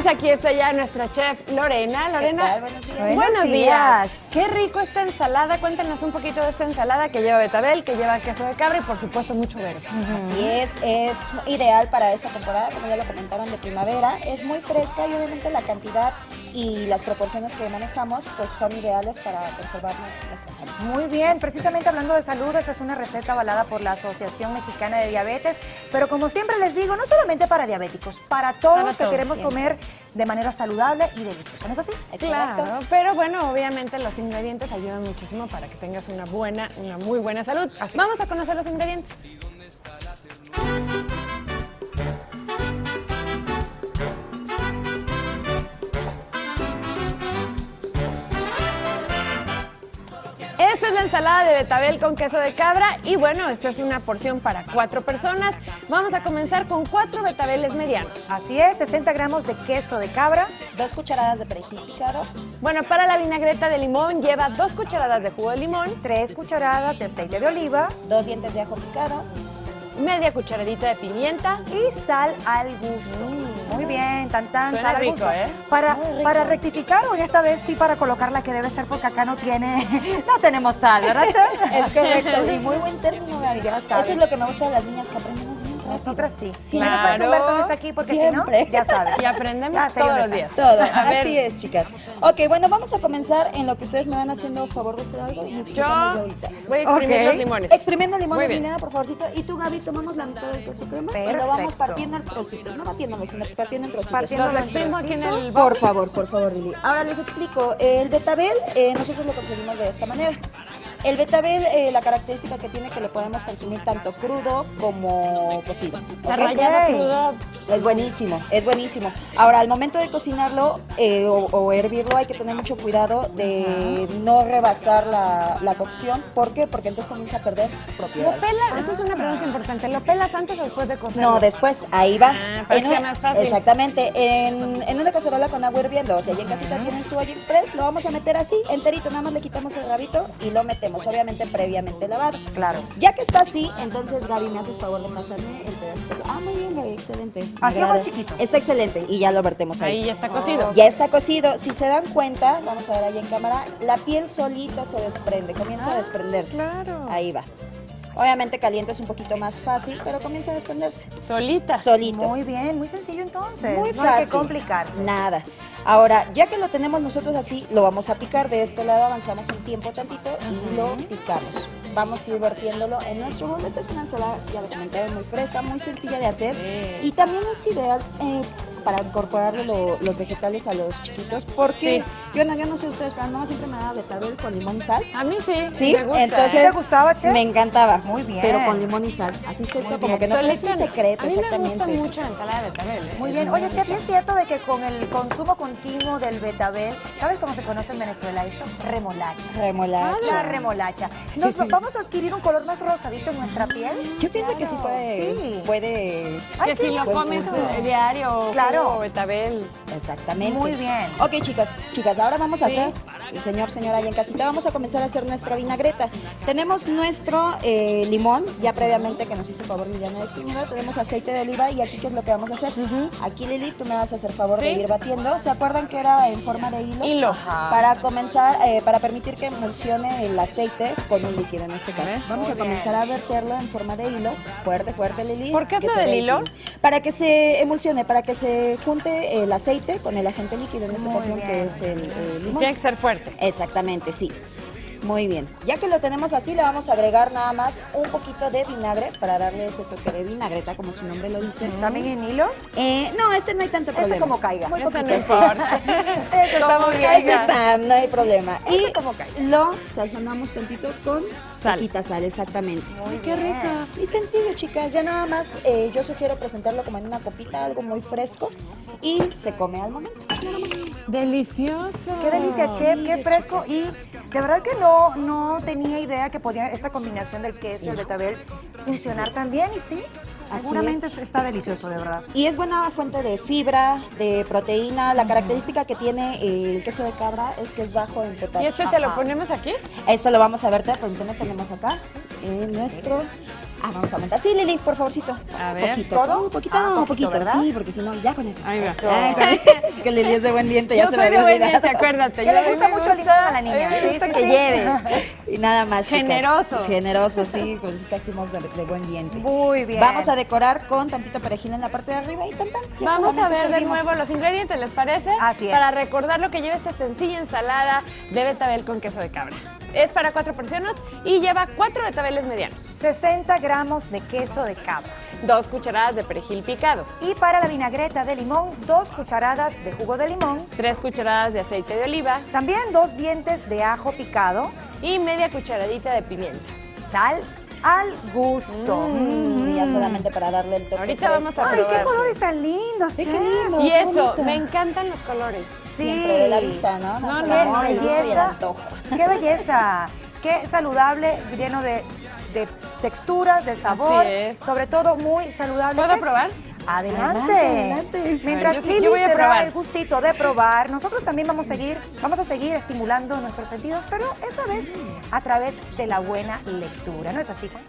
Pues aquí está ya nuestra chef Lorena. Lorena, buenos días. Buenos días. Qué rico esta ensalada. Cuéntanos un poquito de esta ensalada que lleva betabel, que lleva queso de cabra y por supuesto mucho verde. Así es ideal para esta temporada, como ya lo comentaron, de primavera. Es muy fresca y obviamente la cantidad y las proporciones que manejamos pues son ideales para conservar nuestra salud. Muy bien, precisamente hablando de salud, esa es una receta avalada por la Asociación Mexicana de Diabetes, pero como siempre les digo, no solamente para diabéticos, para todos que queremos comer de manera saludable y deliciosa, ¿no es así? Es Claro, correcto. pero bueno, obviamente los ingredientes ayudan muchísimo para que tengas una muy buena salud. Vamos a conocer los ingredientes. Esta es la ensalada de betabel con queso de cabra y bueno, esto es una porción para 4 personas. Vamos a comenzar con 4 betabeles medianos. Así es, 60 gramos de queso de cabra, 2 cucharadas de perejil picado, Bueno, para la vinagreta de limón lleva 2 cucharadas de jugo de limón, 3 cucharadas de aceite de oliva 2 dientes de ajo picado, media cucharadita de pimienta. y sal al gusto. Muy bien, tan Suena sal al rico, gusto. ¿eh? Para rectificar, o en esta vez sí para colocar la que debe ser, porque acá no tenemos sal, ¿verdad, chef? es correcto, y muy buen término, Gaby. Ya sabes. Eso es lo que me gusta de las niñas, que aprendemos bien rápido. Nosotras sí. Claro. Por eso Humberto no está aquí, porque Siempre. si no, ya sabes. Y aprendemos Ya, serio, todos los me días. Todo, A ver, así es, chicas. Ok, bueno, vamos a comenzar en lo que ustedes me van haciendo favor de hacer algo. Y yo ahorita. voy a exprimir Ok. los limones. Exprimiendo limón Muy de bien. vinagre, por favorcito. Y tú, Gaby, tomamos la mitad del queso crema y lo Perfecto. vamos partiendo en trocitos. No batiéndolo, sino partiendo en trocitos. Partiendo Los los exprimo aquí en el trocitos. bowl. Por favor, Lili. Ahora les explico. El betabel, nosotros lo conseguimos de esta manera. El betabel, la característica que tiene, que lo podemos consumir tanto crudo como cocido. Se ha ¿ok? rayado crudo. Es buenísimo, es buenísimo. Ahora, al momento de cocinarlo o hervirlo, hay que tener mucho cuidado de no rebasar la cocción. ¿Por qué? Porque entonces comienza a perder ¿Lo propiedades. pelas? Esto es una pregunta importante. ¿Lo pelas antes o después de cocerlo? No, después, ahí va. Para que sea más fácil. Exactamente. En una cacerola con agua hirviendo, o sea, ya en casita tienen su AliExpress, lo vamos a meter así, enterito, nada más le quitamos el rabito y lo metemos, obviamente previamente lavado. Claro. Ya que está así, entonces, Gaby, me haces favor de pasarme el pedacito. Ah, muy bien, Gaby, excelente. Me Así agrada. más chiquito. Está excelente y ya lo vertemos ahí. Ahí ya está cocido. Ya está cocido. Si se dan cuenta, vamos a ver ahí en cámara, la piel solita se desprende, comienza a desprenderse. claro. Ahí va. Obviamente caliente es un poquito más fácil, pero comienza a desprenderse. Solita. Solito. Muy bien, muy sencillo entonces. Muy no fácil. hay que complicarse. Nada. Ahora, ya que lo tenemos nosotros así, lo vamos a picar. De este lado avanzamos en tiempo tantito y lo picamos. Vamos a ir vertiéndolo en nuestro bowl. Esta es una ensalada, ya lo comenté, muy fresca, muy sencilla de hacer. Y también es ideal para incorporarle los vegetales a los chiquitos, porque yo no sé ustedes, pero a mi mamá siempre me daba betabel con limón y sal. A mí sí. Sí, Me gusta, entonces ¿eh? ¿Te gustaba, chef? me encantaba. Muy bien. Pero con limón y sal. Así suelto, como Bien. que no, pero es un Solita, secreto, a mí exactamente. me gusta mucho la ensalada de betabel. ¿eh? Muy Es bien. muy Oye, chef, ¿es cierto de que con el consumo continuo del betabel, ¿sabes cómo se conoce en Venezuela esto? Remolacha. Remolacha. La remolacha. Vamos a adquirir un color más rosadito en nuestra piel. Yo pienso que sí Sí. puede. Que si lo buen comes punto. diario, Claro. jugo, betabel. Exactamente. Muy bien. Ok, chicas, ahora vamos a hacer, señora allá en casita, vamos a comenzar a hacer nuestra vinagreta. Tenemos nuestro limón, ya previamente que nos hizo favor Liliana de exprimirlo, tenemos aceite de oliva y aquí, ¿qué es lo que vamos a hacer? Aquí, Lili, tú me vas a hacer favor de ir batiendo. ¿Se acuerdan que era en forma de hilo? Hilo. Para comenzar, para permitir que emulsione el aceite con un líquido en este caso. Vamos a comenzar a verterlo en forma de hilo. Fuerte, fuerte, Lili. ¿Por qué es que lo se del vea hilo? líquido. Para que se emulsione, para que se junte el aceite con el agente líquido en esta Muy ocasión, bien. que es el limón. Tiene que ser fuerte. Exactamente, sí. Muy bien. Ya que lo tenemos así, le vamos a agregar nada más un poquito de vinagre para darle ese toque de vinagreta, como su nombre lo dice. ¿También en hilo? No, no hay tanto problema. como caiga. Muy Eso no poquito, sí. importa. Eso está Como muy bien. caiga. Ese tam, no hay problema. Y como caiga. lo sazonamos tantito con Sal. poquita sal, exactamente. Muy Qué bien. rica. Y sencillo, chicas, ya nada más yo sugiero presentarlo como en una copita, algo muy fresco, y se come al momento, nada más. Delicioso. Qué delicia, chef, qué fresco. Y de verdad que no tenía idea que podía esta combinación del queso y el betabel funcionar tan bien. Y sí, Así seguramente está delicioso, de verdad. Y es buena fuente de fibra, de proteína. La característica que tiene el queso de cabra es que es bajo en potasio. ¿Y este se lo ponemos aquí? Esto lo vamos a ver, permíteme, tenemos acá nuestro Vamos a aumentar. Sí, Lili, por favorcito. A ver. Poquito. ¿Todo? Poquito, Poquito, poquito. ¿verdad? Sí, porque si no, ya con eso. Ahí va. Eso. Es que Lili es de buen diente, ya Yo se soy me de había buen olvidado. diente, acuérdate. Que le yo gusta me mucho el limón a la niña. me Sí, gusta sí, que sí. lleve. Y nada más, chicas. Generoso. Generoso, sí, pues es que hacemos de buen diente. Muy bien. Vamos a decorar con tantito perejil en la parte de arriba y tan. Ya Vamos a solamente ver de servimos. nuevo los ingredientes, ¿les parece? Así es. Para recordar lo que lleva esta sencilla ensalada de betabel con queso de cabra. Es para 4 personas y lleva 4 betabeles medianos, 60 gramos de queso de cabra. 2 cucharadas de perejil picado, Y para la vinagreta de limón, 2 cucharadas de jugo de limón. 3 cucharadas de aceite de oliva También 2 dientes de ajo picado. y media cucharadita de pimienta. Sal al gusto. Y ya solamente para darle el toque Ahorita fresco. vamos a Ay, probar. qué colores tan lindos, Qué chef. lindo. Y qué eso, bonito. me encantan los colores. Sí. Siempre de la vista, ¿no? No, Nace el no, amor, no, el gusto y el belleza. antojo. Qué belleza. Qué saludable, lleno de texturas, de sabor. Así es. Sobre todo muy saludable. ¿Puedo Chef, probar? Adelante. Adelante. Mientras A ver, yo Lili voy a se da probar. el gustito de probar, nosotros también vamos a seguir estimulando nuestros sentidos, pero esta vez a través de la buena lectura. ¿No es así, Juan?